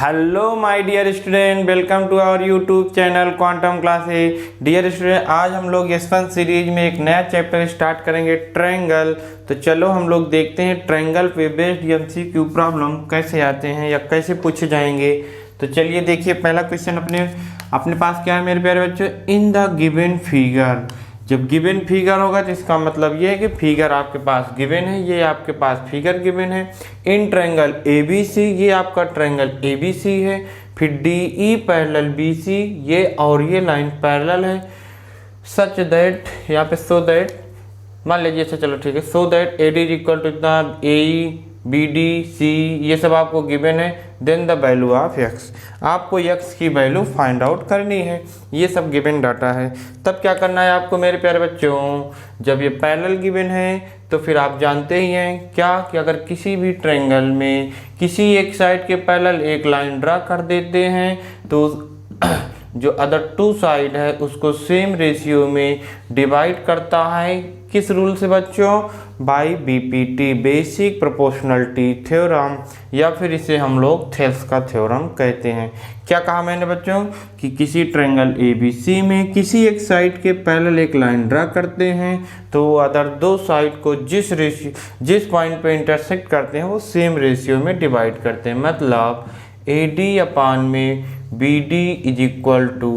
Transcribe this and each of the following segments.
Hello my dear student, welcome to our YouTube channel quantum classes. Dear student, आज हम लोग S1 series में एक नया चैप्टर स्टार्ट करेंगे, ट्रायंगल। तो चलो हम लोग देखते हैं ट्रायंगल पे बेस्ड MCQ प्रॉब्लम कैसे आते हैं या कैसे पूछे जाएंगे। तो चलिए देखिए, पहला क्वेश्चन अपने पास क्या है मेरे प्यारे बच्चों। इन द गिवन फिगर, जब गिवन फिगर होगा तो इसका मतलब ये है कि फिगर आपके पास गिवन है, ये आपके पास फिगर गिवन है। इन ट्रायंगल ABC, ये आपका ट्रायंगल ABC है। फिर DE पैरेलल BC, ये और ये लाइन पैरेलल है। सच दैट, यहाँ पे सो दैट मान लीजिए, अच्छा चलो ठीक है, so that AD is equal to इतना AE BD C, ये सब आपको गिवन है। Then the value of x, आपको x की वैल्यू फाइंड आउट करनी है। ये सब गिवन डाटा है। तब क्या करना है आपको मेरे प्यारे बच्चों, जब ये पैरेलल गिवन है तो फिर आप जानते ही हैं क्या कि अगर किसी भी ट्रायंगल में किसी एक साइड के पैरेलल एक लाइन ड्रा कर देते हैं तो जो अदर टू साइड है उसको सेम रेशियो में डिवाइड करता है। किस रूल से बच्चों? By BPT, basic proportionality theorem, या फिर इसे हम लोग थेल्स का थ्योरम कहते हैं। क्या कहा मैंने बच्चों कि किसी ट्रायंगल ABC में किसी एक साइड के पैरेलल एक लाइन ड्रा करते हैं तो अदर दो साइड को जिस पॉइंट पे इंटरसेक्ट करते हैं वो सेम रेशियो में डिवाइड करते हैं। मतलब AD अपान में BD is equal to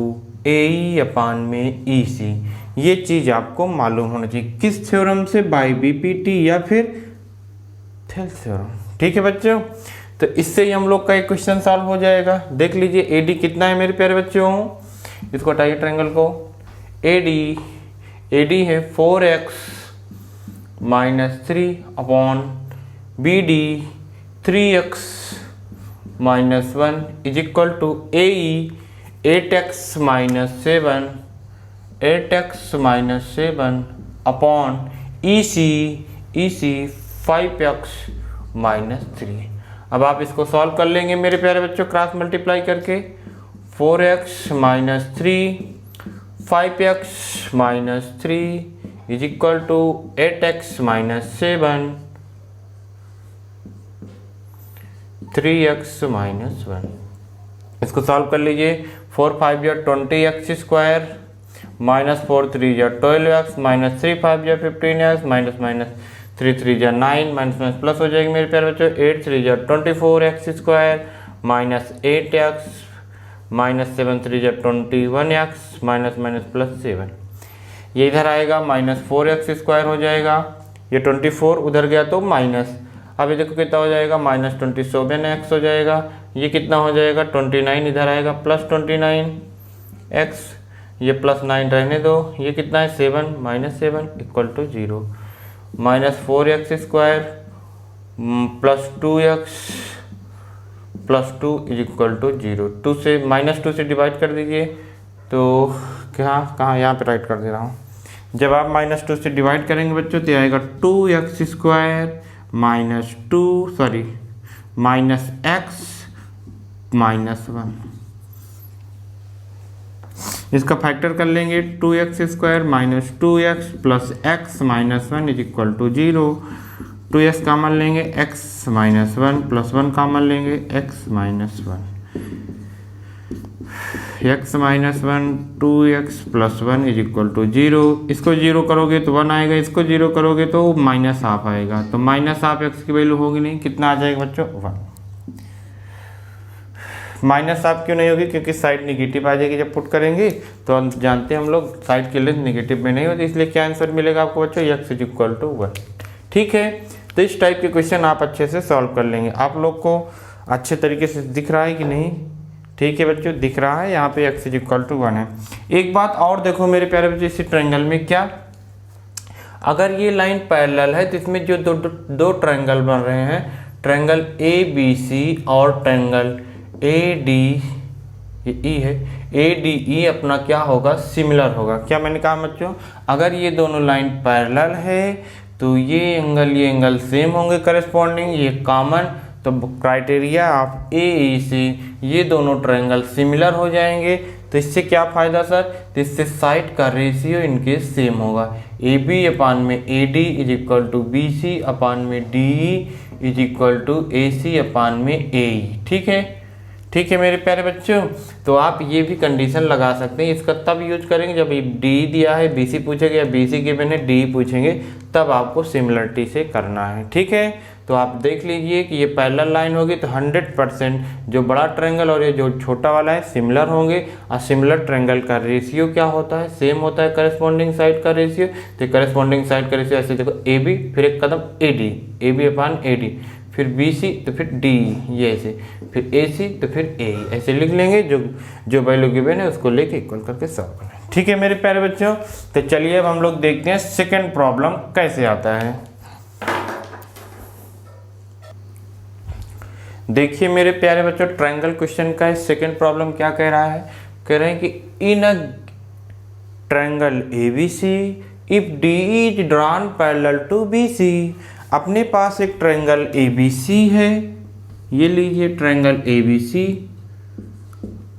AE upon में EC। ये चीज आपको मालूम होना चाहिए। किस थ्योरम से? बाय BPT या फिर थेल्स थ्योरम। ठीक है बच्चों, तो इससे ही हम लोग का एक क्वेश्चन सॉल्व हो जाएगा। देख लीजिए AD कितना है मेरे प्यारे बच्चों, इसको हटाइए ट्रायंगल को। AD है 4x minus 3 upon BD 3x minus 1 is equal to AE 8x minus 7 upon EC 5x minus 3। अब आप इसको सॉल्व कर लेंगे मेरे प्यारे बच्चों क्रॉस मल्टीप्लाई करके। 4x minus 3 5x minus 3 is equal to 8x minus 7 3x minus 1। इसको सॉल्व कर लीजिए। 4 5 या 20x स्क्वायर माइनस 4 3 या 12x माइनस 3 5 या 15x माइनस 3 3 या 9 माइनस प्लस हो जाएगी मेरे प्यारे बच्चों। 8 3 या 24x square minus 8x minus 7 3 या 21x माइनस प्लस 7। ये इधर आएगा माइनस 4x स्क्वायर हो जाएगा। ये 24 उधर गया तो माइनस, अब ये देखो कितना हो जाएगा, माइनस 27x हो जाएगा। ये कितना हो जाएगा 29, इधर आएगा प्लस 29x, ये प्लस 9 रहने दो। ये कितना है 7 minus 7 equal to 0। Minus 4x square plus 2x plus 2 is equal to 0। 2 से माइनस 2 से डिवाइड कर दीजिए तो कहाँ यहाँ पे राइट कर दे रहा हूँ। जब आप माइनस 2 से डिवाइड करेंगे बच्चों तो आएगा 2x square minus x minus 1। इसका फैक्टर कर लेंगे। 2x square minus 2x plus x minus 1 is equal to 0। 2x common लेंगे, x माइनस 1 प्लस 1 कॉमन लेंगे, x minus 1 x minus 1 2x plus 1 is equal to 0। इसको 0 करोगे तो 1 आएगा, इसको 0 करोगे तो माइनस हाफ आएगा। तो माइनस हाफ x की वैल्यू होगी नहीं, कितना आ जाएगा बच्चों 1। माइनस हाफ क्यों नहीं होगी? क्योंकि साइड निगेटिव आ जाएगी जब पुट करेंगे। तो हम जानते हैं हम लोग साइड की लेंथ निगेटिव में नहीं होती, इसलिए क्या आंसर मिलेगा आपको बच्चों, x इज इक्वल टू 1। ठीक है, तो इस टाइप के क्वेश्चन आप अच्छे से सॉल्व कर लेंगे। आप लोग को अच्छे तरीके से दिख रहा है कि नहीं? ठीक है बच्चों, दिख रहा है। यहाँ पे x इज इक्वल टू 1 है। एक बात और देखो मेरे प्यारे बच्चों, इसी ट्रायंगल में क्या, अगर ये लाइन पैरेलल है तो इसमें जो दो ट्रायंगल बन रहे हैं, ट्रायंगल ABC और ट्रायंगल ADE है, ADE अपना क्या होगा, सिमिलर होगा। क्या मैंने कहा बच्चों, अगर ये दोनों लाइन पैरेलल है तो ये एंगल सेम होंगे करेस्पॉन्डिंग, ये कॉमन। तो क्राइटेरिया ऑफ AE से ये दोनों ट्रायंगल सिमिलर हो जाएंगे। तो इससे क्या फ़ायदा सर? तो इससे साइड का रेशियो इनके सेम होगा। AB अपान में AD is equal to BC upon में DE is equal to AC upon में AE। ठीक है, ठीक है मेरे प्यारे बच्चों, तो आप ये भी कंडीशन लगा सकते हैं। इसका तब यूज करेंगे जब डी दिया है, बीसी पूछेंगे या बीसी गिवन है, डी पूछेंगे, तब आपको सिमिलरिटी से करना है। ठीक है, तो आप देख लीजिए कि ये पैरेलल लाइन होगी तो 100% जो बड़ा ट्रायंगल और ये जो छोटा वाला है सिमिलर होंगे। और सिमिलर ट्रायंगल का रेशियो क्या होता है, सेम होता है करस्पॉन्डिंग साइड का रेशियो। तो करस्पॉन्डिंग साइड का रेशियो ऐसे देखो, ए बी फिर एक कदम A D, A B upon A D, फिर बी सी तो फिर डी, ये ऐसे, फिर ए सी तो फिर ए, ऐसे लिख लेंगे। जो वैल्यू गिवन है उसको लेके इक्वल करके सॉल्व करें। ठीक है मेरे प्यारे बच्चों, तो चलिए अब हम लोग देखते हैं सेकंड प्रॉब्लम कैसे आता है। देखिए मेरे प्यारे बच्चों, ट्रायंगल क्वेश्चन का सेकंड प्रॉब्लम क्या कह रहा है, कह रहे हैं कि in a triangle ABC if D is drawn parallel to BC। अपने पास एक ट्रायंगल ABC है, ये लीजिए ट्रायंगल ABC।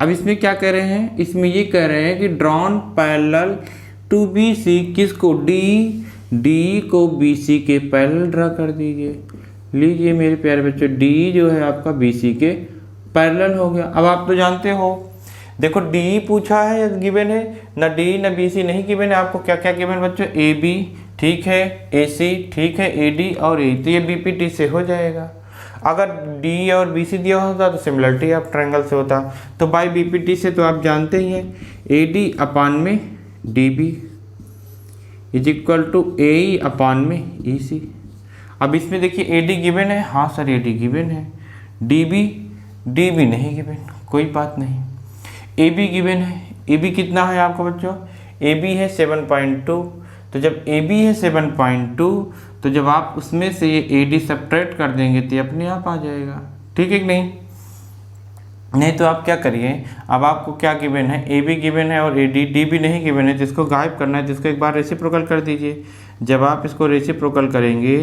अब इसमें क्या कह रहे हैं, इसमें ये कह रहे हैं कि ड्रॉन पैरेलल टू BC, किसको, D को BC के पैरेलल ड्रा कर दीजिए। लीजिए मेरे प्यारे बच्चों, D जो है आपका BC के पैरेलल हो गया। अब आप तो जानते हो, देखो D पूछा है गिवन है, ना D ना BC नहीं गिवन है। आपको क्या क्या गिवन बच्चों, AB ठीक है, AC ठीक है, AD और A, तो ये BPT से हो जाएगा। अगर D और BC दिया होता तो सिमिलरिटी ऑफ ट्रायंगल से होता, तो बाय BPT से तो आप जानते ही हैं, AD अपान में DB is equal to AE upon में EC। अब इसमें देखिए AD गिवन है, हाँ सर AD गिवन है, DB नहीं गिवन, कोई बात नहीं। AB गिवन है, AB कितना है आपका बच्चों, AB है 7.2। तो जब AB है 7.2, तो जब आप उसमें से ये AD सब्ट्रैक्ट कर देंगे तो अपने आप आ जाएगा। ठीक है कि नहीं तो आप क्या करिए, अब आपको क्या गिवन है, AB गिवन है और AD, DB नहीं गिवन है, जिसको गायब करना है, जिसको एक बार रेसिप्रोकल कर दीजिए। जब आप इसको रेसिप्रोकल करेंगे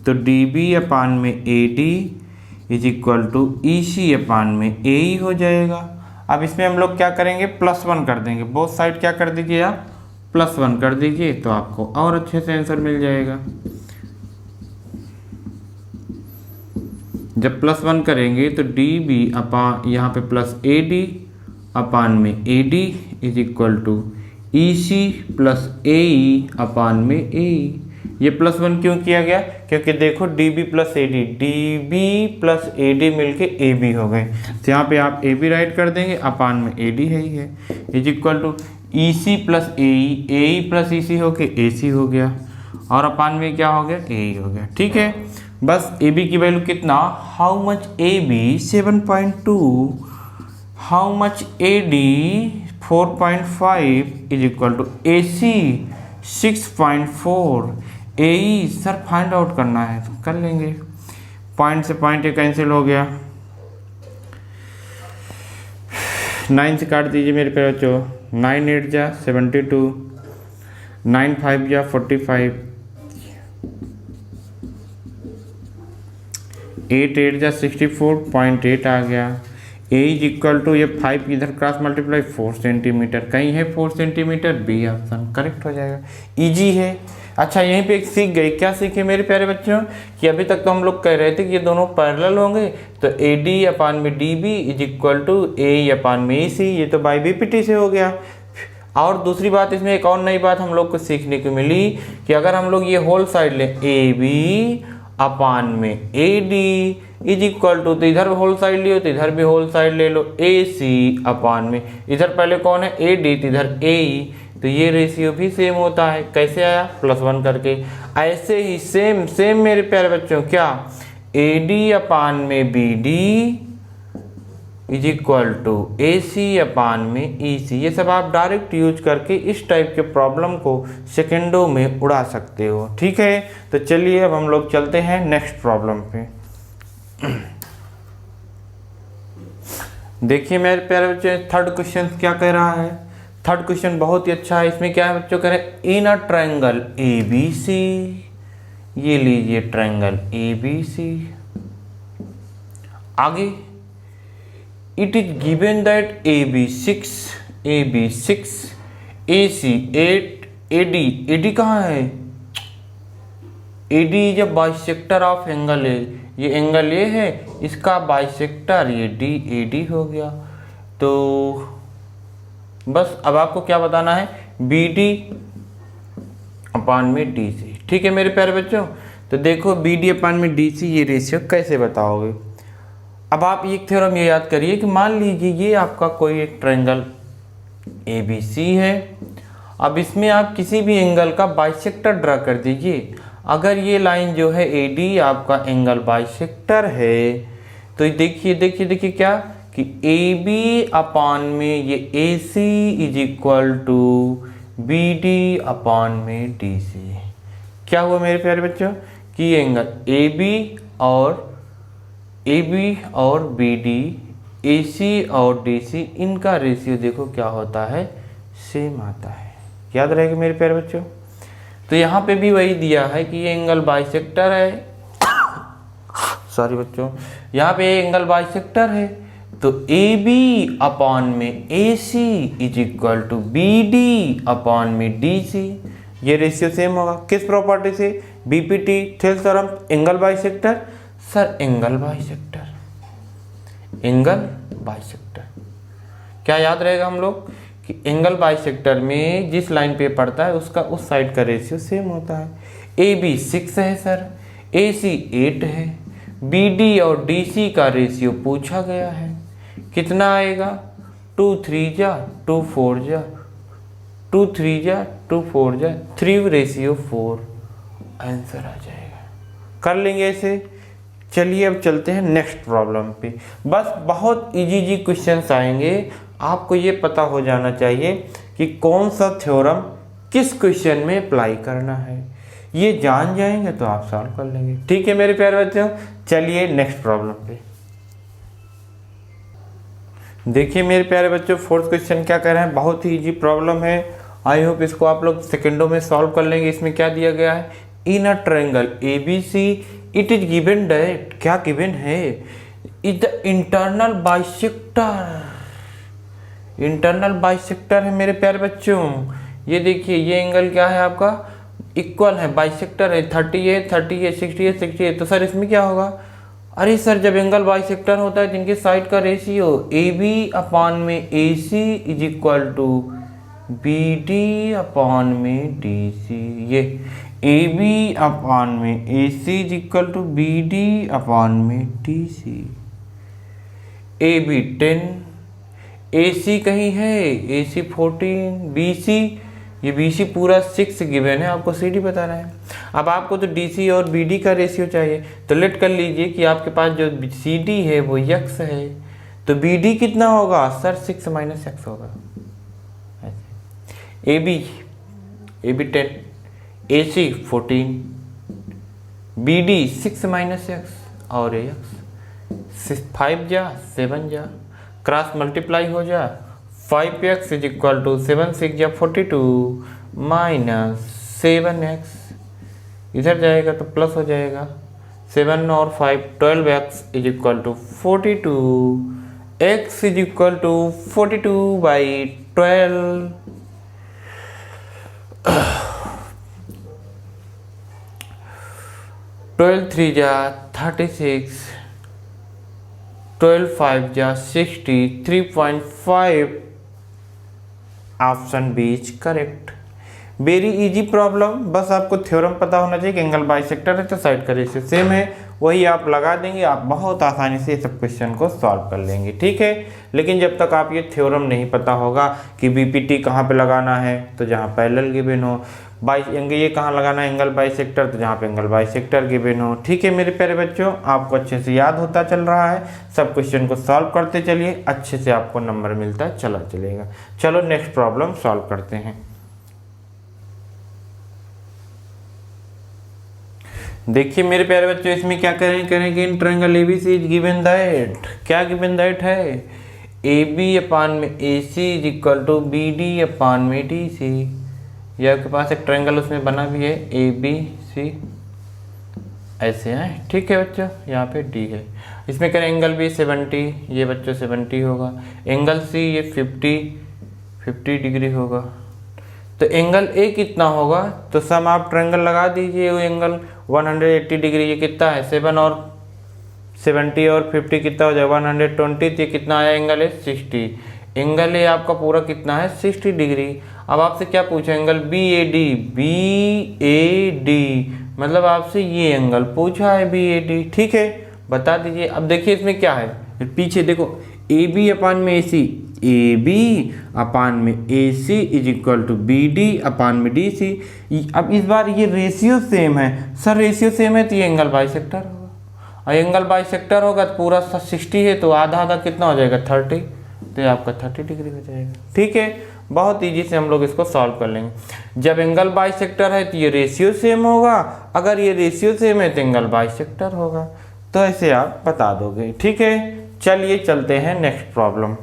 तो DB अपान में AD is equal to EC upon में AE हो जाएगा। अब इसमें हम लोग क्या करेंगे, +1 कर देंगे, बोथ साइड क्या कर दीजिए आप, +1 कर दीजिए, तो आपको और अच्छे से आंसर मिल जाएगा। जब +1 करेंगे तो DB अपान यहाँ पे प्लस AD अपान में AD is equal to EC plus AE upon में AE। ये +1 क्यों किया गया, क्योंकि देखो DB प्लस AD मिलके AB हो गए, तो यहाँ पे आप AB राइट कर देंगे, अपान में AD है ही है, is equal to EC plus AE plus EC हो के AC हो गया, और अपान में क्या हो गया, AE हो गया। ठीक है, बस AB की वैल्यू कितना, how much AB 7.2, how much AD 4.5 is equal to AC 6.4, AE sir find out करना है तो कर लेंगे, पॉइंट से पॉइंट ये कैंसिल हो गया, 9 से काट दीजिए मेरे प्यारे बच्चों, 9 8 जा 72, 9 5 जा 45, 8 8 जा 64.8 आ गया। A इज इक्वल टू, ये 5 इधर क्रॉस मल्टीप्लाई 4 सेंटीमीटर, कहीं है 4 सेंटीमीटर, बी ऑप्शन करेक्ट हो जाएगा, इजी है। अच्छा यहीं पे एक सीख गई, क्या सीखे मेरे प्यारे बच्चों, कि अभी तक तो हम लोग कह रहे थे कि ये दोनों पैरेलल होंगे, तो AD अपान में DB is equal to AE upon में EC, ये तो बाई BPT से हो गया। और दूसरी बात इसमें एक और नई बात हम लोग को सीखने को मिली कि अगर हम लोग ये होल साइड लें AB अपान में AD इज इक्वल टू, तो इधर होल साइड लियो तो इधर भी होल साइड ले लो, AC अपान में, इधर पहले कौन है AD, तो इधर AE, तो ये रेशियो भी सेम होता है। कैसे आया, +1 करके। ऐसे ही सेम मेरे प्यारे बच्चों, क्या AD अपान में BD is equal to AC upon में EC, ये सब आप डायरेक्ट यूज करके इस टाइप के प्रॉब्लम को सेकेंडों में उड़ा सकते हो। ठीक है, तो चलिए अब हम लोग चलते हैं नेक्स्ट प्रॉब्लम पे। देखिए मेरे प्यारे बच्चे, थर्ड क्वेश्चन क्या कह रहा है, थर्ड क्वेश्चन बहुत ही अच्छा है। इसमें क्या है बच्चों, कह रहे इन अ ट्रायंगल ABC, ये लीजिए ट्रायंगल ABC, आगे it is given that AB 6, AC 8, AD कहाँ है, AD is a bisector of angle है, ये एंगल ये है, इसका बाइसेक्टर ये DAD हो गया। तो बस अब आपको क्या बताना है, BD अपान में DC। ठीक है मेरे प्यारे बच्चों, तो देखो BD अपान में DC ये रेशियो कैसे बताओगे। अब आप एक थ्योरम ये याद करिए कि मान लीजिए ये आपका कोई एक ट्रायंगल ABC है। अब इसमें आप किसी भी एंगल का बाइसेक्टर ड्रा कर दीजिए। अगर ये लाइन जो है AD आपका एंगल बाइसेक्टर है, तो देखिए क्या कि AB अपान में ये AC is equal to BD upon में DC। क्या हुआ मेरे प्यारे बच्चों कि एंगल AB और BD, AC और DC, इनका रेशियो देखो क्या होता है, सेम आता है। याद रहेगा मेरे प्यारे बच्चों। तो यहाँ पे भी वही दिया है कि ये एंगल बाइसेक्टर है सॉरी बच्चों, यहाँ पे एंगल बाइसेक्टर है, तो AB अपान में AC is equal to BD upon में DC। ये रेशियो सेम होगा किस प्रॉपर्टी से, BPT Thales theorem, angle bisector. Sir angle bisector क्या याद रहेगा हम लोग कि एंगल बाइसेक्टर में जिस लाइन पे पड़ता है उसका उस साइड का रेशियो सेम होता है। AB 6 है सर, AC 8 है, BD और DC का रेशियो पूछा गया है, कितना आएगा, 2 3 जा 2 4 जा 2 3 जा 2 4 जा 3/4 आंसर आ जाएगा। कर लेंगे ऐसे। चलिए अब चलते हैं नेक्स्ट प्रॉब्लम पे। बस बहुत इजी क्वेश्चंस आएंगे, आपको ये पता हो जाना चाहिए कि कौन सा थ्योरम किस क्वेश्चन में अप्लाई करना है। ये जान जाएंगे तो आप सॉल्व कर लेंगे। ठीक है मेरे प्यारे बच्चों, चलिए नेक्स्ट प्रॉब्लम पे। देखिए मेरे प्यारे बच्चों, फोर्थ क्वेश्चन क्या कह रहे हैं, बहुत ही इजी प्रॉब्लम है। आई होप इसको आप लोग सेकेंडों में सॉल्व कर लेंगे। इसमें क्या दिया गया है, in a triangle ABC it is given that, क्या गिवन है, इज द इंटरनल बाइसेक्टर है मेरे प्यारे बच्चों। ये देखिए ये एंगल क्या है आपका, इक्वल है, बाइसेक्टर है, 30 है 30 है 60 है 60 है। तो सर इसमें क्या होगा, अरे सर जब एंगल बाइसेक्टर होता है जिनके साइड का रेशियो AB अपान में AC is equal to BD upon में DC। ये AB अपान में AC is equal to BD upon में DC। AB 10, AC कहीं है, AC 14, BC, ये BC पूरा 6 गिवन है, आपको CD बताना है। अब आपको तो DC और BD का रेशियो चाहिए, तो लेट कर लीजिए कि आपके पास जो CD है वो X है, तो BD कितना होगा सर, 6 - X होगा। AB 10, AC 14, BD 6 - X और X 5 जा 7 जा, क्रॉस मल्टीप्लाई हो जा, 5x इज इक्वल टू 7 6 जा 42 माइनस 7x, इधर जाएगा तो प्लस हो जाएगा, 7 और 5 12x is equal to 42, x is equal to 42/12। 12 3 जा 36, 12 5 जा 60, 3.5 option B is correct. Very easy problem, बस आपको थ्योरम पता होना चाहिए कि एंगल बाइसेक्टर है तो साइड का रेशियो सेम है, वही आप लगा देंगे, आप बहुत आसानी से सब क्वेश्चन को सॉल्व कर लेंगे। ठीक है, लेकिन जब तक आप ये थ्योरम नहीं पता होगा कि BPT कहाँ पे लगाना है, तो जहाँ पैरेलल गिवन हो, ये कहाँ लगाना है एंगल बाइसेक्टर, तो जहाँ पे एंगल बाइसेक्टर गिवन हो। ठीक है मेरे प्यारे बच्चों, आपको अच्छे से याद होता चल रहा है, सब क्वेश्चन को सॉल्व करते चलिए, अच्छे से आपको नंबर मिलता चला चलेगा। चलो नेक्स्ट प्रॉब्लम सॉल्व करते हैं। देखिए मेरे प्यारे बच्चों, इसमें क्या करेंगे in triangle ABC is given that, क्या गिवन दैट है, AB अपान में AC is equal to BD upon में DC। ये आपके पास एक ट्रायंगल उसमें बना भी है ABC, ऐसे है। ठीक है बच्चों, यहाँ पे D है, इसमें करें एंगल B 70, ये बच्चों 70 होगा, एंगल C ये 50 डिग्री होगा, तो एंगल A कितना होगा, तो सम आप ट्रायंगल लगा दीजिए, वो एंगल 180 डिग्री, ये कितना है 7 और 70 और 50 कितना हो जाएगा 120, तो ये कितना आया एंगल है 60। एंगल है आपका पूरा कितना है 60 डिग्री। अब आपसे क्या पूछा एंगल बी ए डी, मतलब आपसे ये एंगल पूछा है बी ए डी, ठीक है बता दीजिए। अब देखिए इसमें क्या है, पीछे देखो ए बी अपान में A C, A B upon में A C is equal to B D upon में डी सी। अब इस बार ये रेशियो सेम है सर, रेशियो सेम है तो ये एंगल बाइसेक्टर होगा, और एंगल बाइसेक्टर होगा तो पूरा 60 है तो आधा आधा कितना हो जाएगा 30, तो ये आपका 30 डिग्री हो जाएगा, ठीक है। बहुत इजी से हम लोग इसको सॉल्व कर लेंगे। जब एंगल बाइसेक्टर है तो ये रेशियो सेम होगा, अगर ये रेशियो सेम है तो एंगल बाइसेक्टर होगा, तो ऐसे आप बता दोगे, ठीक है। चलिए चलते हैं नेक्स्ट प्रॉब्लम।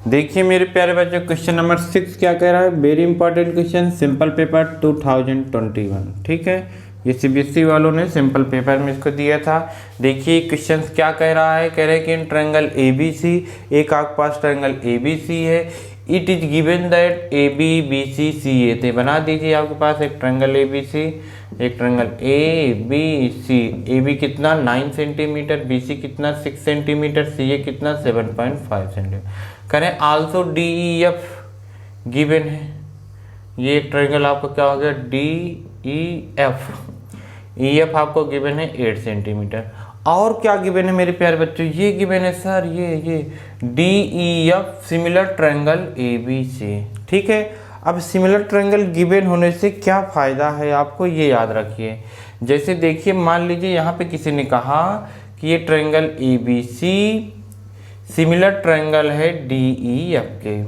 देखिए मेरे प्यारे बच्चों क्वेश्चन नंबर 6 क्या कह रहा है, very important question, simple paper 2021, ठीक है। ये सीबीएसई वालों ने सिंपल पेपर में इसको दिया था। देखिए क्वेश्चन क्या कह रहा है, कह रहे हैं कि इन ट्रायंगल एबीसी, एक आपके पास ट्रायंगल एबीसी है, it is given that A B B C C A, तो बना दीजिए आपके पास एक ट्रायंगल एबीसी, एक triangle A B C, A B कितना 9 सेंटीमीटर, बी सी कितना 6 सेंटीमीटर, सी ए कितना 7.5 सेंटीमीटर। करें also D E F given है, ये एक ट्रायंगल आपका क्या हो गया D E F, E F आपको गिवन है 8 सेंटीमीटर। और क्या गिवन है मेरे प्यारे बच्चों, ये गिवन है सर ये D E F similar triangle A B C, ठीक है। अब सिमिलर ट्रायंगल गिवन होने से क्या फ़ायदा है आपको ये याद रखिए। जैसे देखिए मान लीजिए यहाँ पे किसी ने कहा कि ये triangle A B C similar triangle है डी ई एफ के,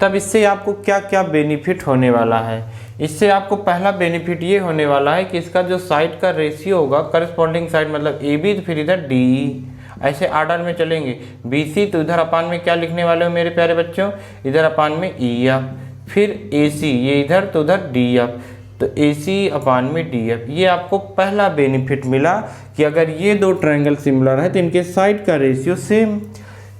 तब इससे आपको क्या क्या बेनिफिट होने वाला है। इससे आपको पहला बेनिफिट ये होने वाला है कि इसका जो साइड का रेशियो होगा करस्पॉन्डिंग साइड, मतलब ए बी तो फिर इधर डी ई, ऐसे आर्डर में चलेंगे। बी सी तो इधर अपान में क्या लिखने वाले हो मेरे प्यारे बच्चों, इधर अपान में ई एफ, फिर ए सी ये इधर तो उधर डी एफ, तो ए सी अपान में डी एफ। ये आपको पहला बेनिफिट मिला कि अगर ये दो ट्रायंगल सिमिलर है तो इनके साइड का रेशियो सेम।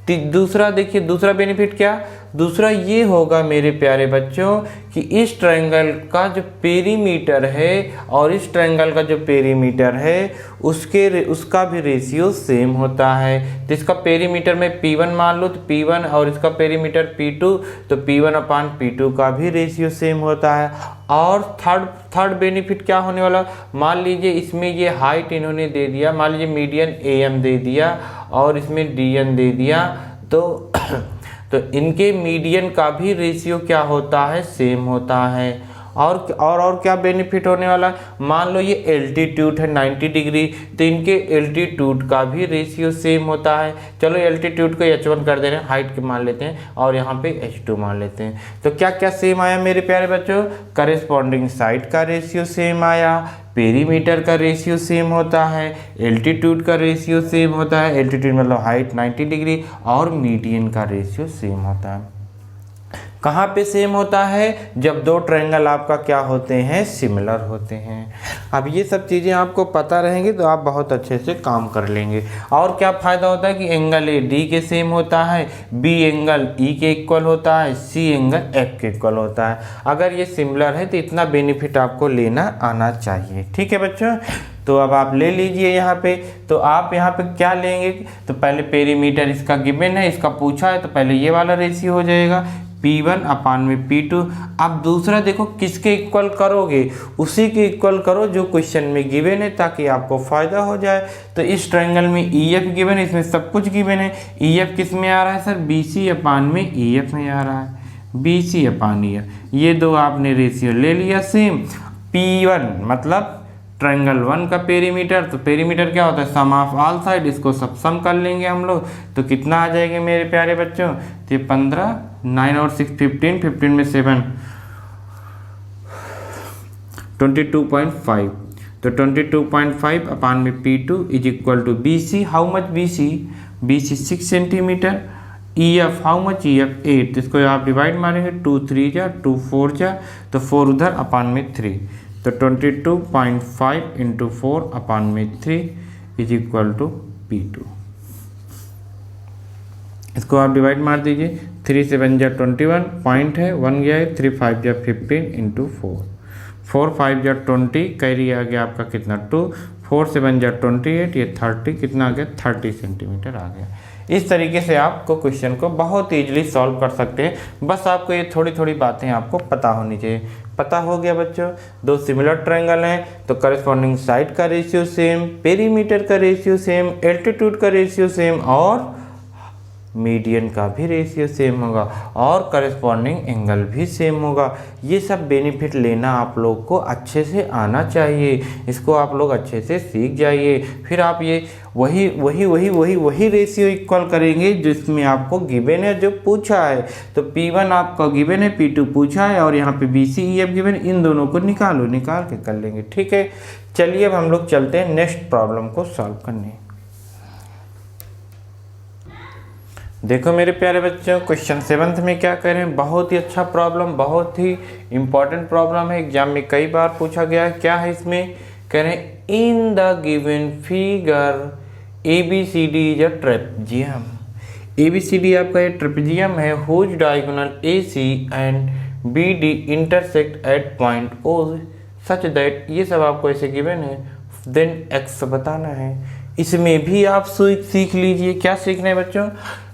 दूसरा देखिए दूसरा बेनिफिट क्या, दूसरा ये होगा मेरे प्यारे बच्चों कि इस ट्रायंगल का जो पेरीमीटर है और इस ट्रायंगल का जो पेरीमीटर है उसका भी रेशियो सेम होता है। तो इसका पेरीमीटर में P1 मान लो तो P1 और इसका पेरीमीटर P2 तो P1 अपान P2 का भी रेशियो सेम होता है। और थर्ड बेनिफिट क्या होने वाला, मान लीजिए इसमें ये हाइट इन्होंने दे दिया, मान लीजिए मीडियन AM दे दिया और इसमें DN दे दिया, तो इनके मीडियन का भी रेशियो क्या होता है सेम होता है। और क्या बेनिफिट होने वाला, मान लो ये एल्टीट्यूड है 90 डिग्री, तो इनके एल्टीट्यूड का भी रेशियो सेम होता है। चलो एल्टीट्यूड को h1 कर दे रहे हैं, हाइट के मान लेते हैं और यहाँ पे h2 मान लेते हैं। तो क्या क्या सेम आया मेरे प्यारे बच्चों, करेस्पॉन्डिंग साइड का रेशियो सेम आया, पेरीमीटर का रेशियो सेम होता है, एल्टीट्यूड का रेशियो सेम होता है, एल्टीट्यूड मतलब हाइट 90 डिग्री, और मीडियन का रेशियो सेम होता है। कहाँ पे सेम होता है, जब दो ट्रायंगल आपका क्या होते हैं सिमिलर होते हैं। अब ये सब चीज़ें आपको पता रहेंगी तो आप बहुत अच्छे से काम कर लेंगे। और क्या फ़ायदा होता है कि एंगल ए डी के सेम होता है, बी एंगल ई के इक्वल होता है, सी एंगल एफ के इक्वल होता है। अगर ये सिमिलर है तो इतना बेनिफिट आपको लेना आना चाहिए, ठीक है बच्चों। तो अब आप ले लीजिए यहाँ पे, तो आप यहाँ पे क्या लेंगे, तो पहले पेरीमीटर इसका गिवन है, इसका पूछा है तो पहले ये वाला रेशियो हो जाएगा P1 अपान में P2। अब दूसरा देखो किसके इक्वल करोगे, उसी के इक्वल करो जो क्वेश्चन में गिवन है ताकि आपको फ़ायदा हो जाए। तो इस ट्रायंगल में EF गिवन है, इसमें सब कुछ गिवन है। EF किस में आ रहा है सर, BC अपान में EF में आ रहा है, BC अपान EF। ये दो आपने रेशियो ले लिया सेम। P1 मतलब ट्रायंगल 1 का पेरीमीटर, तो पेरीमीटर क्या होता है सम ऑफ ऑल साइड, इसको सब सम कर लेंगे हम लोग, तो कितना आ जाएगा मेरे प्यारे बच्चों, तो ये 15, 9 और 6 15, 15 में 7 22.5, तो 22.5 अपान में P2 is equal to BC, how much BC 6 centimetre, EF how much EF 8, तो इसको आप डिवाइड मारेंगे 2 3 जा 2 4 जा, तो 4 उधर अपान में 3, तो 22.5 इंटू 4 अपान में 3 इज इक्वल टू P2। इसको आप डिवाइड मार दीजिए, 3 7 जा 21 पॉइंट है, 1 गया है, 3 5 जा 15 इंटू 4, 4 5 जा 20, कैरी आ गया आपका कितना 2, 4 7 जा 28, ये 30 कितना आ गया 30 सेंटीमीटर आ गया। इस तरीके से आपको क्वेश्चन को बहुत ईजिली सॉल्व कर सकते हैं। बस आपको ये थोड़ी थोड़ी बातें आपको पता होनी चाहिए। पता हो गया बच्चों, दो सिमिलर ट्रायंगल हैं तो करस्पॉन्डिंग साइड का रेशियो सेम, पेरीमीटर का रेशियो सेम, एल्टीट्यूड का रेशियो सेम और मीडियन का भी रेशियो सेम होगा और करस्पॉन्डिंग एंगल भी सेम होगा। ये सब बेनिफिट लेना आप लोग को अच्छे से आना चाहिए, इसको आप लोग अच्छे से सीख जाइए। फिर आप ये वही रेशियो इक्वल करेंगे जिसमें आपको गिवन है, जो पूछा है। तो P1 आपका गिवन है, P2 पूछा है और यहाँ पे BCEF गिवन, इन दोनों को निकाल के कर लेंगे। ठीक है, चलिए अब हम लोग चलते हैं नेक्स्ट प्रॉब्लम को सॉल्व करने। देखो मेरे प्यारे बच्चों, क्वेश्चन 7th में क्या कह रहे हैं, बहुत ही अच्छा प्रॉब्लम, बहुत ही इंपॉर्टेंट प्रॉब्लम है, एग्जाम में कई बार पूछा गया है। क्या है इसमें, कह रहे हैं in the given figure ABCD is a trapezium. ABCD आपका ये ट्रेपेजियम है, whose diagonal AC and BD intersect at point O such that, ये सब आपको ऐसे गिवन है। देन X बताना है। इसमें भी आप सीख लीजिए। क्या सीखना है बच्चों,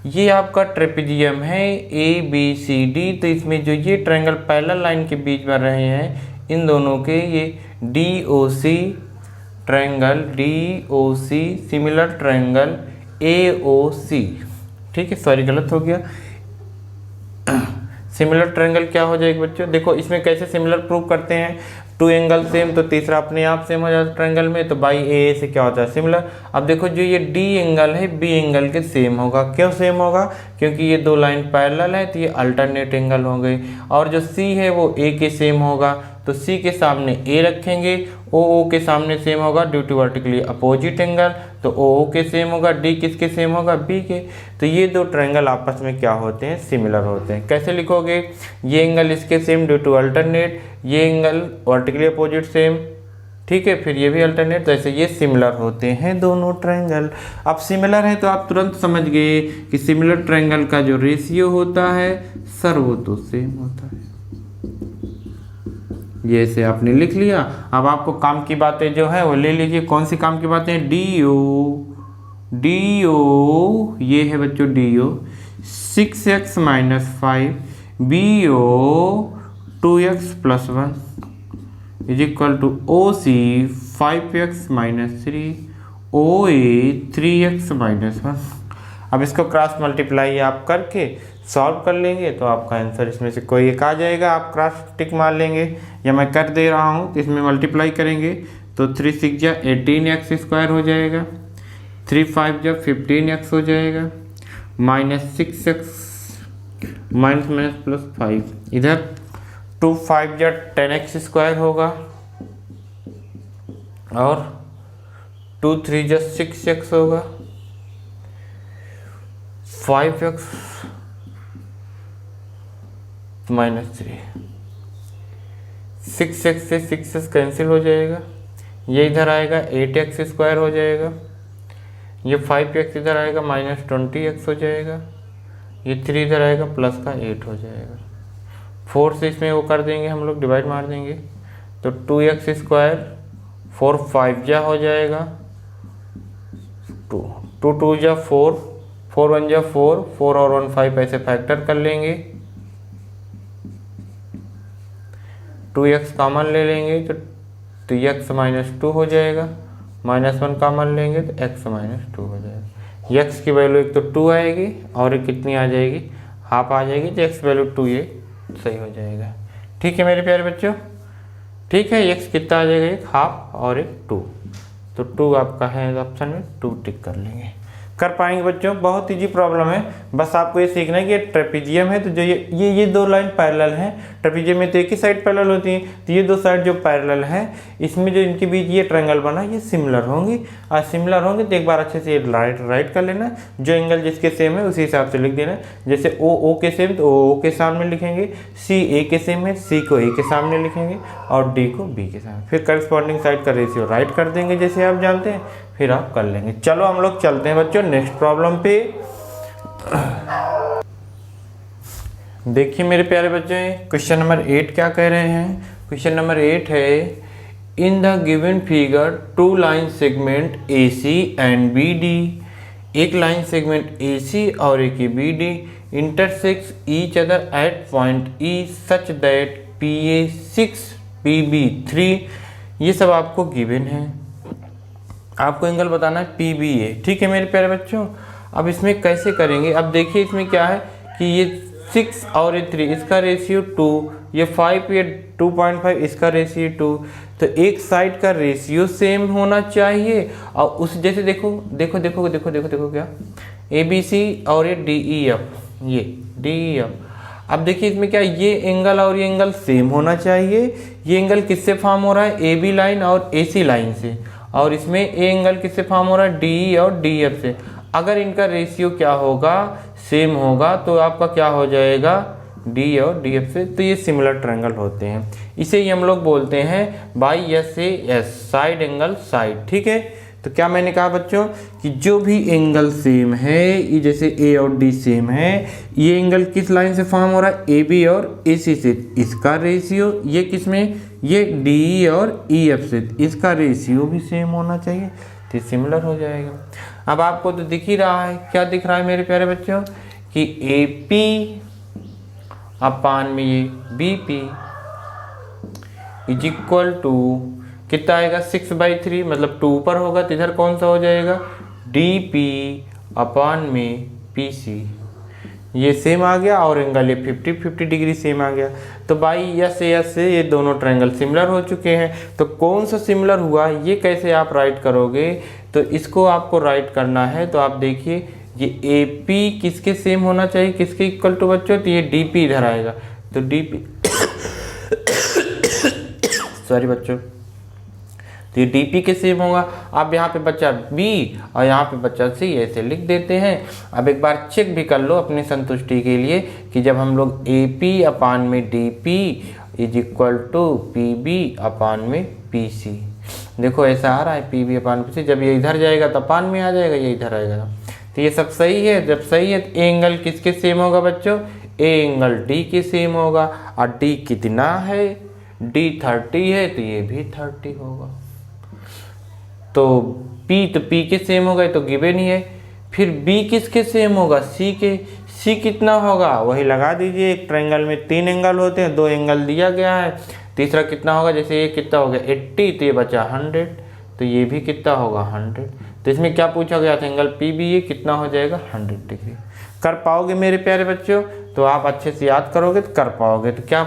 ये आपका ट्रेपेजियम है ABCD, तो इसमें जो ये ट्रायंगल पैरेलल लाइन के बीच बन रहे हैं, इन दोनों के ये DOC triangle, DOC similar triangle AOC। ठीक है, सॉरी गलत हो गया। सिमिलर ट्रायंगल क्या हो जाएगा बच्चों, देखो इसमें कैसे सिमिलर प्रूव करते हैं, टू एंगल सेम तो तीसरा अपने आप सेम हो जाता है ट्रायंगल में, तो बाई ए से क्या होता है सिमिलर। अब देखो जो ये डी एंगल है बी एंगल के सेम होगा। क्यों सेम होगा, क्योंकि ये दो लाइन पैरेलल है तो ये अल्टरनेट एंगल हो गए। और जो सी है वो ए के सेम होगा, तो सी के सामने ए रखेंगे, ओ के सामने सेम होगा due to vertically opposite angle, तो ओ के सेम होगा, डी किसके सेम होगा बी के। तो ये दो ट्रायंगल आपस में क्या होते हैं, सिमिलर होते हैं। कैसे लिखोगे, ये एंगल इसके सेम ड्यू टू अल्टरनेट, ये एंगल वर्टिकली अपोजिट सेम, ठीक है, फिर ये भी अल्टरनेट, तो ऐसे ये सिमिलर होते हैं दोनों ट्रायंगल। अब सिमिलर है तो आप तुरंत समझ गए कि सिमिलर ट्रायंगल का जो रेशियो होता है सर वो तो सेम होता है। ये से आपने लिख लिया। अब आपको काम की बातें जो है वो ले लीजिए। कौन सी काम की बातें, डी ये है बच्चों D 6x - 5 BO 2x + 1 is equal to OC 5x - 3 OA 3x - 1। अब इसको क्रॉस मल्टीप्लाई आप करके सॉल्व कर लेंगे तो आपका आंसर इसमें से कोई एक आ जाएगा। आप क्रॉस टिक मार लेंगे, या मैं कर दे रहा हूँ तो इसमें मल्टीप्लाई करेंगे तो 3 6 जा 18x² हो जाएगा, 3 5 जा 15x हो जाएगा, -6x -+5, इधर 2 5 जा 10x² होगा और 2 3 जा 6x होगा, 5x -3, 6x से 6x कैंसिल हो जाएगा, ये इधर आएगा 8x² हो जाएगा, ये 5x इधर आएगा -20x हो जाएगा, ये 3 इधर आएगा प्लस का 8 हो जाएगा। 4 से इसमें वो कर देंगे हम लोग, डिवाइड मार देंगे तो 2x², 4 5 जा हो जाएगा, 2 2 जा 4, 4 1 जा 4, 4 और 1 5 ऐसे फैक्टर कर लेंगे, 2x कॉमन ले लेंगे तो x -2 हो जाएगा, -1 कॉमन लेंगे तो x -2 हो जाएगा। x की वैल्यू एक तो 2 आएगी और एक कितनी आ जाएगी, हाफ आ जाएगी, तो x वैल्यू 2 ये सही हो जाएगा। ठीक है मेरे प्यारे बच्चों, ठीक है, x कितना आ जाएगा, एक हाफ और एक 2, तो 2 आपका है ऑप्शन में, 2 टिक कर लेंगे। कर पाएंगे बच्चों, बहुत इजी प्रॉब्लम है। बस आपको ये सीखना है कि ट्रेपेजियम है तो जो ये दो लाइन पैरेलल हैं, ट्रेपेजियम में तो एक ही साइड पैरेलल होती है, तो ये दो साइड जो पैरेलल है इसमें जो इनके बीच ये ट्रायंगल बना ये सिमिलर होंगी, और सिमिलर होंगे तो एक बार अच्छे से राइट कर लेना, जो एंगल जिसके सेम है उसी हिसाब से लिख देना। जैसे ओ के सेम तो ओ के सामने लिखेंगे, सी ए के सेम है सी को ए के सामने लिखेंगे और डी को बी के सामने, फिर करस्पॉन्डिंग साइड का रेशियो राइट कर देंगे जैसे आप जानते हैं, फिर आप कर लेंगे। चलो हम लोग चलते हैं बच्चों नेक्स्ट प्रॉब्लम पे। देखिए मेरे प्यारे बच्चे, क्वेश्चन नंबर 8 क्या कह रहे हैं, क्वेश्चन नंबर 8 है, in the given figure two line segment A C and B D, एक लाइन सेगमेंट ए सी और एक B D intersects each other at point E such that P A 6 P B 3, ये सब आपको given है। आपको angle बताना है पी बी ए, ठीक है मेरे प्यारे बच्चों। अब इसमें कैसे करेंगे, अब देखिए इसमें क्या है कि ये 6 और ये 3, इसका रेशियो 2, ये 5 ये 2.5, इसका रेशियो 2, तो एक साइड का रेशियो सेम होना चाहिए। और उस जैसे देखो देखो देखो देखो देखो देखो क्या ए बी सी और ये डी ई एफ, ये डी ई एफ। अब देखिए इसमें क्या, ये एंगल और ये एंगल सेम होना चाहिए। ये एंगल किससे फॉर्म हो रहा है, ए बी लाइन और ए सी लाइन से, और इसमें ए एंगल किससे फॉर्म हो रहा है, डी ई और डी एफ से। अगर इनका रेशियो क्या होगा, सेम होगा, तो आपका क्या हो जाएगा, डी और डी एफ से, तो ये सिमिलर ट्रायंगल होते हैं। इसे ही हम लोग बोलते हैं by S A S, side angle side, ठीक है। तो क्या मैंने कहा बच्चों कि जो भी एंगल सेम है, ये जैसे ए और डी सेम है, ये एंगल किस लाइन से फॉर्म हो रहा है, ए बी और ए सी से, इसका रेशियो ये किस में, ये डी ई और ई एफ से, इसका रेशियो भी सेम होना चाहिए, तो सिमिलर हो जाएगा। अब आपको तो दिख ही रहा है, क्या दिख रहा है मेरे प्यारे बच्चों कि ए पी अपान में ये B P is equal to कितना आएगा, 6/3, मतलब 2 ऊपर होगा तो इधर कौन सा हो जाएगा, डी पी अपान में पी सी, ये सेम आ गया, और एंगल ये 50 डिग्री सेम आ गया। तो बाई एस से ये दोनों ट्रायंगल सिमिलर हो चुके हैं। तो कौन सा सिमिलर हुआ, ये कैसे आप राइट करोगे, तो इसको आपको राइट करना है। तो आप देखिए ये ए पी किसके सेम होना चाहिए, किसके इक्वल टू बच्चों, तो ये डी पी इधर आएगा, तो डी पी सॉरी बच्चों, तो ये डीपी के सेम होगा। अब यहाँ पे बच्चा बी और यहाँ पे बच्चा सी, ऐसे लिख देते हैं। अब एक बार चेक भी कर लो अपनी संतुष्टि के लिए कि जब हम लोग ए पी अपान में D P is equal to P B upon में पी सी, देखो ऐसा आ रहा है P B upon P C, जब ये इधर जाएगा तो अपान में आ जाएगा, ये इधर आएगा, तो ये सब सही है। जब सही है तो ए एंगल किसके सेम होगा बच्चों, ए एंगल डी के सेम होगा, और डी कितना है, डी 30 है, तो ये भी 30 होगा। तो P के सेम होगा, तो गिवन ही है। फिर B किसके सेम होगा, C के, C कितना होगा वही लगा दीजिए। एक ट्रायंगल में 3 एंगल होते हैं, 2 एंगल दिया गया है, तीसरा कितना होगा, जैसे ये कितना हो गया 80, तो ये बचा 100, तो ये भी कितना होगा 100। तो इसमें क्या पूछा गया था, एंगल PB ये कितना हो जाएगा 100 डिग्री। कर पाओगे मेरे प्यारे बच्चों, तो आप अच्छे से याद करोगे तो कर पाओगे, तो क्या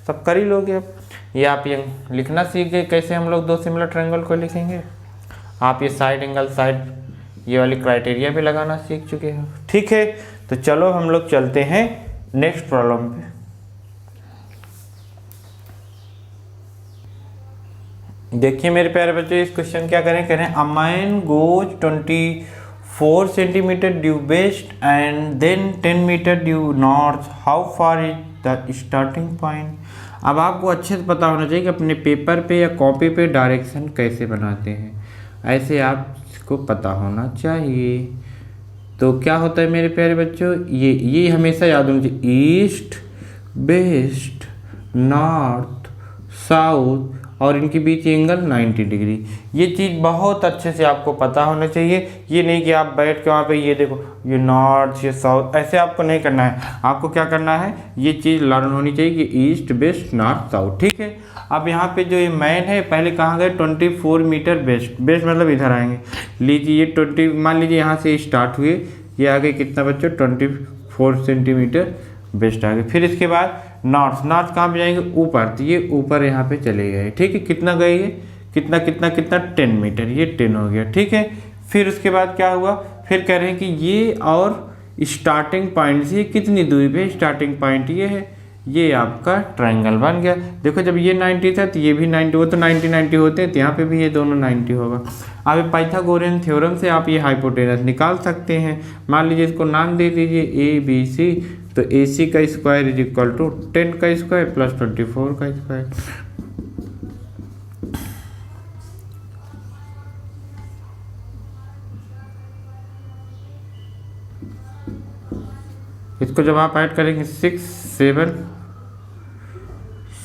सब कर ही लोगे। अब ये आप ये लिखना सीख गए कैसे हम लोग 2 सिमिलर ट्रायंगल को लिखेंगे। आप ये साइड एंगल साइड ये वाली क्राइटेरिया भी लगाना सीख चुके हो, ठीक है। तो चलो हम लोग चलते हैं नेक्स्ट प्रॉब्लम पे। देखिए मेरे प्यारे बच्चों, इस क्वेश्चन क्या करें, कह रहे हैं a man goes 24 centimetre due west and then 10 metre due north, how far is the starting point. अब आपको अच्छे से पता होना चाहिए कि अपने पेपर पे या कॉपी पे डायरेक्शन कैसे बनाते हैं, ऐसे आपको पता होना चाहिए। तो क्या होता है मेरे प्यारे बच्चों, ये हमेशा याद होना चाहिए, ईस्ट वेस्ट नॉर्थ साउथ, और इनके बीच एंगल 90 डिग्री। ये चीज़ बहुत अच्छे से आपको पता होना चाहिए। ये नहीं कि आप बैठ के वहाँ पे ये देखो ये नॉर्थ ये साउथ, ऐसे आपको नहीं करना है। आपको क्या करना है, ये चीज़ लर्न होनी चाहिए कि ईस्ट वेस्ट नॉर्थ साउथ, ठीक है। अब यहाँ पे जो ये मैन है, पहले कहाँ गए 24 मीटर वेस्ट, वेस्ट मतलब इधर आएंगे, लीजिए ये 20, मान लीजिए यहाँ से स्टार्ट हुए, ये आगे कितना बच्चों 24 सेंटीमीटर वेस्ट आ गए। फिर इसके बाद नॉर्थ, नॉर्थ कहाँ पे जाएंगे ऊपर, तो ये ऊपर यहाँ पे चले गए, ठीक है। कितना गए ये, कितना कितना कितना 10 मीटर, ये 10 हो गया, ठीक है। फिर उसके बाद क्या हुआ, फिर कह रहे हैं कि ये और स्टार्टिंग पॉइंट से कितनी दूरी पे, स्टार्टिंग पॉइंट ये है, ये आपका ट्रायंगल बन गया। देखो जब ये 90 था तो ये भी 90, वो तो 90 होते हैं, तो यहाँ पे भी ये दोनों 90 होगा। अब पाइथागोरियन थ्योरम से आप ये हाइपोटेनस निकाल सकते हैं। मान लीजिए इसको नाम दे दीजिए ABC, तो AC का स्क्वायर इज इक्वल टू 10 का स्क्वायर प्लस 24 का स्क्वायर। इसको जब आप ऐड करेंगे 6 7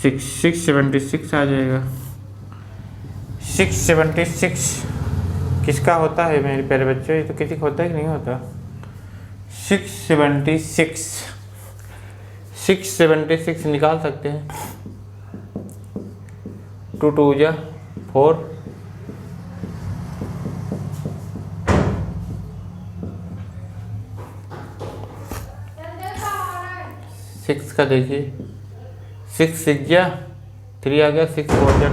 676 आ जाएगा। 676 किसका होता है मेरे प्यारे बच्चों? ये तो किसी का होता है कि नहीं होता? 676 निकाल सकते हैं। 2 2 जा 4, 6 का देखिए 6 6 जा 3 आ गया, 6 4 जा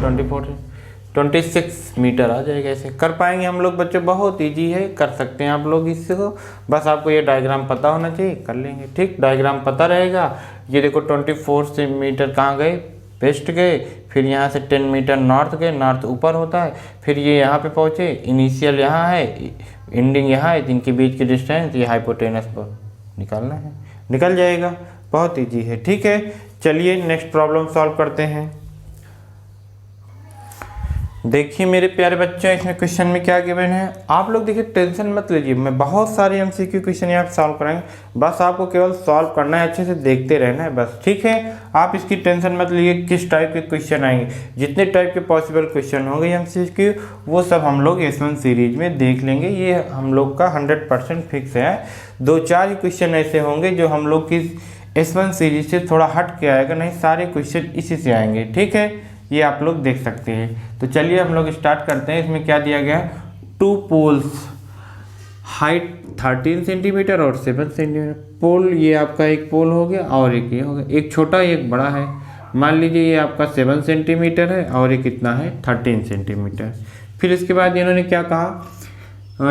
26 मीटर आ जाएगा। ऐसे कर पाएंगे हम लोग बच्चों, बहुत इजी है, कर सकते हैं आप लोग इसको। बस आपको ये डायग्राम पता होना चाहिए, कर लेंगे। ठीक, डायग्राम पता रहेगा। ये देखो 24 मीटर कहाँ गए? वेस्ट गए, फिर यहाँ से 10 मीटर नॉर्थ गए, नॉर्थ ऊपर होता है, फिर ये यहाँ पे पहुँचे, इनिशियल यहाँ है, एंडिंग यहाँ है, इनके बीच की डिस्टेंस ये हाइपोटेनस पर निकालना है, निकल जाएगा। बहुत ईजी है। ठीक है, चलिए नेक्स्ट प्रॉब्लम सॉल्व करते हैं। देखिए मेरे प्यारे बच्चों, इसमें क्वेश्चन में क्या गिवन है, आप लोग देखिए टेंशन मत लीजिए, मैं बहुत सारे एमसीक्यू क्वेश्चन यहाँ पे सॉल्व कराएंगे, बस आपको केवल सॉल्व करना है, अच्छे से देखते रहना है बस। ठीक है, आप इसकी टेंशन मत लीजिए किस टाइप के क्वेश्चन आएंगे, जितने टाइप के पॉसिबल क्वेश्चन होंगे एमसीक्यू वो सब हम लोग S1 सीरीज में देख लेंगे। ये हम लोग का 100% फिक्स है। 2-4 ही क्वेश्चन ऐसे होंगे जो हम लोग की S1 सीरीज से थोड़ा हट के आएगा, नहीं सारे क्वेश्चन इसी से आएंगे। ठीक है, ये आप लोग देख सकते हैं। तो चलिए हम लोग स्टार्ट करते हैं। इसमें क्या दिया गया है, 2 पोल्स, हाइट 13 सेंटीमीटर और 7 सेंटीमीटर। पोल ये आपका एक पोल हो गया और एक ये हो गया, एक छोटा एक बड़ा है। मान लीजिए ये आपका 7 सेंटीमीटर है और ये कितना है 13 सेंटीमीटर। फिर इसके बाद इन्होंने क्या कहा,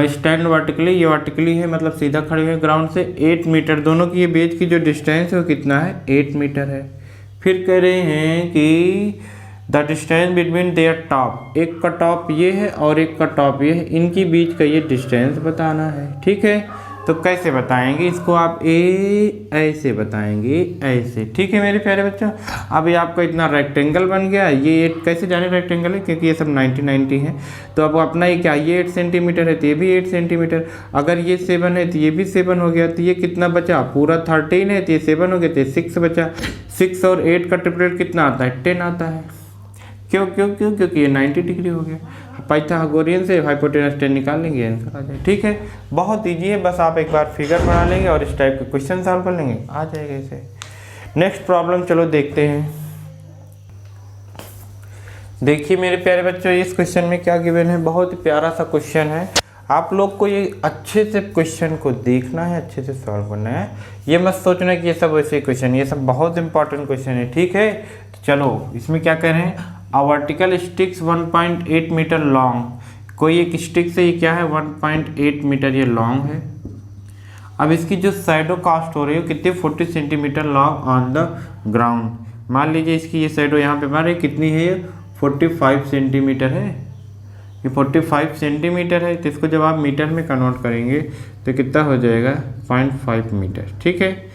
स्टैंड वर्टिकली, ये वर्टिकली है मतलब सीधा खड़े हुए ग्राउंड से 8 मीटर, दोनों की ये बीच की जो डिस्टेंस है वो कितना है 8 मीटर है। फिर कह रहे हैं कि the distance between their top, एक का टॉप ये है और एक का टॉप ये है, इनकी बीच का ये डिस्टेंस बताना है। ठीक है, तो कैसे बताएंगे इसको आप, ऐसे बताएंगे ऐसे। ठीक है मेरे प्यारे बच्चों, अब ये आपका इतना रेक्टेंगल बन गया। ये कैसे जाने रेक्टेंगल है, क्योंकि ये सब 90-90 है। तो अब अपना ये क्या, ये 8 सेंटीमीटर है तो ये भी 8 सेंटीमीटर, अगर ये 7 है तो ये भी 7 हो गया, तो ये कितना बचा, पूरा 13 है तो ये 7 हो गया, तो 6 बचा। 6 और 8 का ट्रिपलेट कितना आता है, 10 आता है। क्यों क्यों क्यों क्योंकि ये 90 डिग्री हो गया। पाइथागोरियन से हाइपोटेनस 10 निकाल लेंगे, आंसर आ जाएगा। ठीक है, बहुत ईजी है, बस आप एक बार फिगर बना लेंगे और इस टाइप के क्वेश्चन सॉल्व कर लेंगे, आ जाएगा इसे। नेक्स्ट प्रॉब्लम चलो देखते हैं। देखिए मेरे प्यारे बच्चों, इस क्वेश्चन में क्या गिवन है, बहुत ही प्यारा सा क्वेश्चन है। आप लोग को ये अच्छे से क्वेश्चन को देखना है, अच्छे से सॉल्व करना है। ये मत सोचना कि ये सब वैसे क्वेश्चन, ये सब बहुत इंपॉर्टेंट क्वेश्चन है। ठीक है, तो चलो इसमें क्या कह रहे हैं, a vertical sticks 1.8 metre long, कोई एक स्टिक से ये क्या है 1.8 मीटर ये लॉन्ग है। अब इसकी जो साइडो कास्ट हो रही है कितनी, 40 centimetre long on the ground. मान लीजिए इसकी ये साइडो यहाँ पे मारे कितनी है, 45 सेंटीमीटर है, ये 45 सेंटीमीटर है। तो इसको जब आप मीटर में कन्वर्ट करेंगे तो कितना हो जाएगा 0.5 मीटर। ठीक है,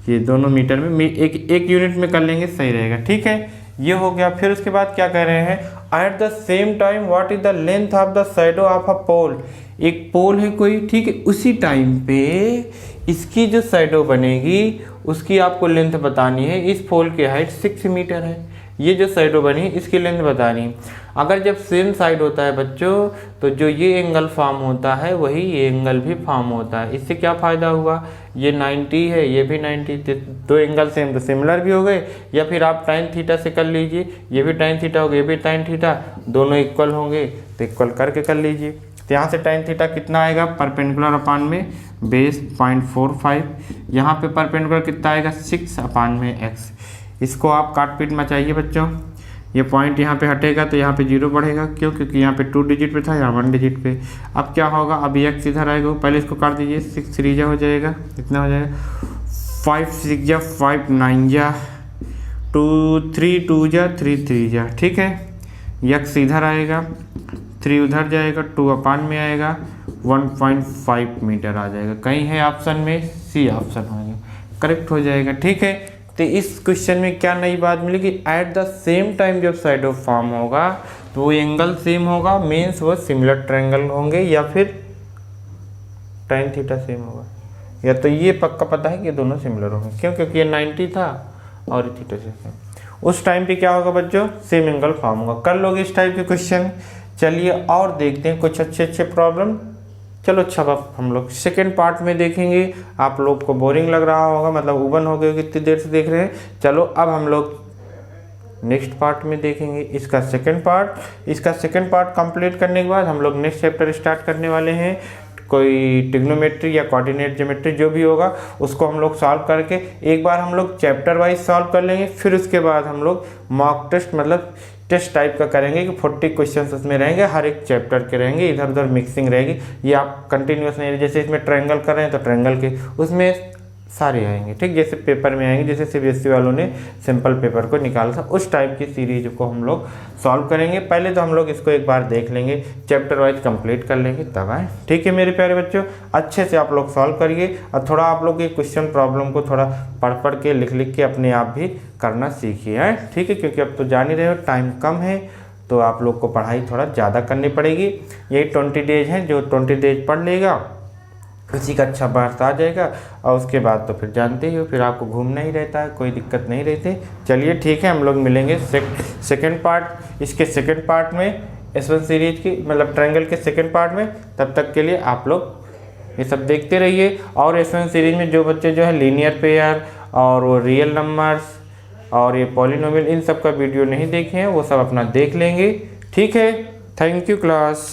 ये दोनों मीटर में एक यूनिट में कर लेंगे, सही रहेगा। ठीक है, ये हो गया। फिर उसके बाद क्या कह रहे हैं, at the same time what is the length of the shadow of a pole, एक पोल है कोई, ठीक है, उसी टाइम पे इसकी जो शैडो बनेगी उसकी आपको लेंथ बतानी है। इस पोल की हाइट 6 मीटर है, ये जो शैडो बनी इसकी लेंथ बतानी। अगर जब सेम साइड होता है बच्चों तो जो ये एंगल फॉर्म होता है वही ये एंगल भी फॉर्म होता है। इससे क्या फ़ायदा हुआ, ये 90 है ये भी 90, दो एंगल सेम तो सिमिलर भी हो गए। या फिर आप टाइन थीटा से कर लीजिए, ये भी टाइन थीटा हो गया, ये भी टाइन थीटा, दोनों इक्वल होंगे तो इक्वल करके कर लीजिए। तो यहाँ से टाइन थीटा कितना आएगा, परपेंडिकुलर अपान में बेस 0.45, यहाँ पे परपेंडिकुलर कितना आएगा 6 अपान में x। इसको आप काट पीट मचाइए बच्चों, ये पॉइंट यहाँ पे हटेगा तो यहाँ पे 0 बढ़ेगा, क्यों, क्योंकि यहाँ पे 2 डिजिट पे था, यहाँ 1 डिजिट पे। अब क्या होगा, अब x इधर आएगा, पहले इसको काट दीजिए, 6 3 जा हो जाएगा, कितना हो जाएगा 5 6 जा 5 9 जा 2 3 2 जा 3 3 जा। ठीक है, x इधर आएगा, 3 उधर जाएगा, 2 अपान में आएगा, 1.5 मीटर आ जाएगा। कहीं है ऑप्शन में, सी ऑप्शन हो जाएगा, करेक्ट हो जाएगा। ठीक है, तो इस क्वेश्चन में क्या नई बात मिलेगी, एट द सेम टाइम जब शैडो फॉर्म होगा तो वो एंगल सेम होगा, मीन्स वो सिमिलर ट्रायंगल होंगे, या फिर टाइन थीटा सेम होगा, या तो ये पक्का पता है कि दोनों सिमिलर होंगे। क्यों, क्योंकि ये 90 था और थीटा से उस टाइम पे क्या होगा बच्चों, सेम एंगल फॉर्म होगा। कर लोगे इस टाइप के क्वेश्चन। चलिए और देखते हैं कुछ अच्छे प्रॉब्लम। चलो अच्छा, अब हम लोग सेकेंड पार्ट में देखेंगे। आप लोग को बोरिंग लग रहा होगा, मतलब उबन हो गए कितनी देर से देख रहे हैं। चलो अब हम लोग नेक्स्ट पार्ट में देखेंगे इसका सेकेंड पार्ट कंप्लीट करने के बाद हम लोग नेक्स्ट चैप्टर स्टार्ट करने वाले हैं। कोई ट्रिग्नोमेट्री या कोऑर्डिनेट ज्योमेट्री जो भी होगा उसको हम लोग सॉल्व करके एक बार हम लोग चैप्टर वाइज सॉल्व कर लेंगे। फिर उसके बाद हम लोग मॉक टेस्ट मतलब टेस्ट टाइप का करेंगे कि 40 क्वेश्चंस उसमें रहेंगे, हर एक चैप्टर के रहेंगे, इधर उधर मिक्सिंग रहेगी। ये आप कंटिन्यूस नहीं, जैसे इसमें ट्रायंगल कर रहे हैं तो ट्रायंगल के उसमें सारे आएंगे, ठीक, जैसे पेपर में आएंगे, जैसे सीबीएसई वालों ने सिंपल पेपर को निकाला था उस टाइप की सीरीज को हम लोग सॉल्व करेंगे। पहले तो हम लोग इसको एक बार देख लेंगे, चैप्टर वाइज कंप्लीट कर लेंगे तब आए, ठीक है मेरे प्यारे बच्चों। अच्छे से आप लोग सॉल्व करिए और थोड़ा आप लोग ये क्वेश्चन प्रॉब्लम को थोड़ा पढ़ के लिख के अपने आप भी करना सीखिए है, ठीक है, क्योंकि अब तो जान ही रहे हो टाइम कम है तो आप लोग को पढ़ाई थोड़ा ज़्यादा करनी पड़ेगी। यही 20 डेज हैं, जो 20 डेज पढ़ लेगा उसी का अच्छा मार्क्स आ जाएगा और उसके बाद तो फिर जानते ही हो, फिर आपको घूमना ही रहता है, कोई दिक्कत नहीं रहती। चलिए ठीक है, हम लोग मिलेंगे सेकंड पार्ट, इसके सेकंड पार्ट में S1 सीरीज की मतलब ट्रायंगल के सेकंड पार्ट में। तब तक के लिए आप लोग ये सब देखते रहिए। और S1 सीरीज में जो बच्चे जो है लीनियर पेयर और वो रियल नंबर्स और ये पॉलिनोमियल इन सब का वीडियो नहीं देखे हैं वो सब अपना देख लेंगे, ठीक है। Thank you class.